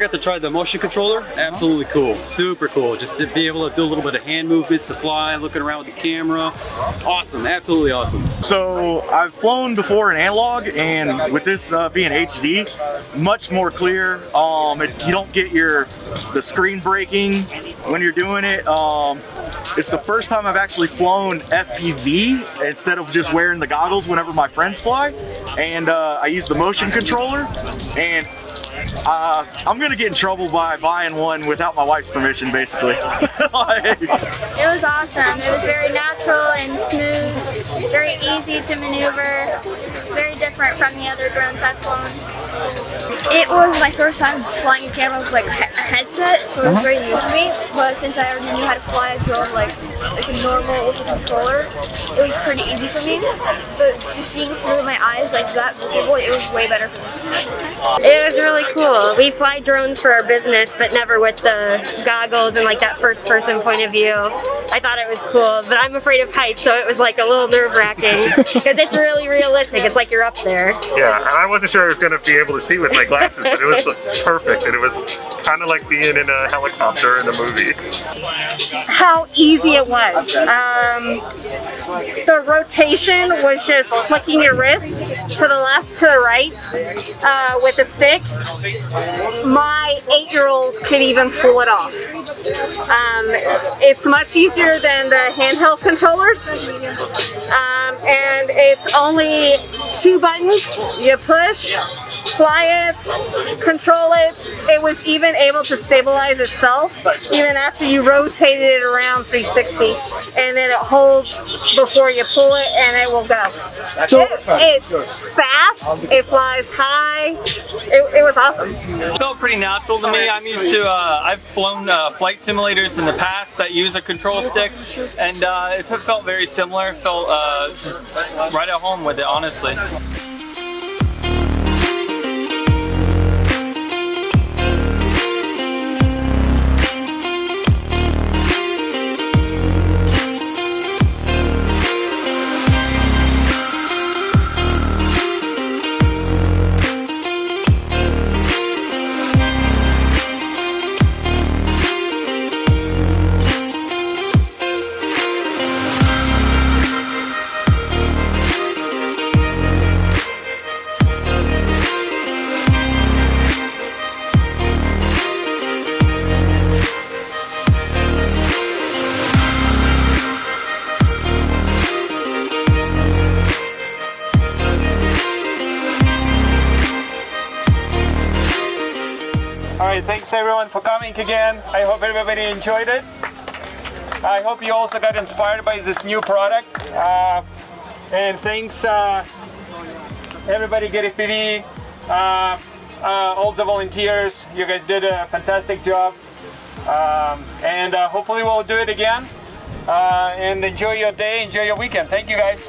got to try the motion controller. Absolutely cool. Super cool. Just to be able to do a little bit of hand movements to fly, looking around with the camera. Awesome. Absolutely awesome. So I've flown before in analog, and with this being HD, much more clear. You don't get the screen breaking when you're doing it. It's the first time I've actually flown FPV instead of just wearing the goggles whenever my friends fly. And I use the motion controller, and I'm gonna get in trouble by buying one without my wife's permission, basically. It was awesome. It was very natural and smooth, very easy to maneuver, very different from the other drones I've flown. It was my first time flying a camera with like a headset, so it was very new to me. But since I already knew how to fly a drone like a normal with a controller, it was pretty easy for me. But seeing through my eyes like that visible, it was way better for me. It was really cool. We fly drones for our business, but never with the goggles and like that first person point of view. I thought it was cool, but I'm afraid of heights, so it was like a little nerve-wracking because it's really realistic. It's like you're up there. Yeah, and I wasn't sure I was going to be able to see with my glasses, but it was perfect, and it was kind of like being in a helicopter in a movie. How easy it was. The rotation was just flicking your wrist to the left, to the right with a stick. My 8-year-old could even pull it off. It's much easier than the handheld controllers, and it's only 2 buttons. You push, fly it, control it. It was even able to stabilize itself even after you rotated it around 360, and then it holds before you pull it and it will go. So it's fast, it flies high, it was awesome. It felt pretty natural to me. I'm used to, I've flown flight simulators in the past that use a control stick, and it felt very similar. It felt just right at home with it, honestly. Alright, thanks everyone for coming again. I hope everybody enjoyed it. I hope you also got inspired by this new product. And thanks everybody, GetFPV, all the volunteers. You guys did a fantastic job. And hopefully we'll do it again. And enjoy your day, enjoy your weekend. Thank you guys.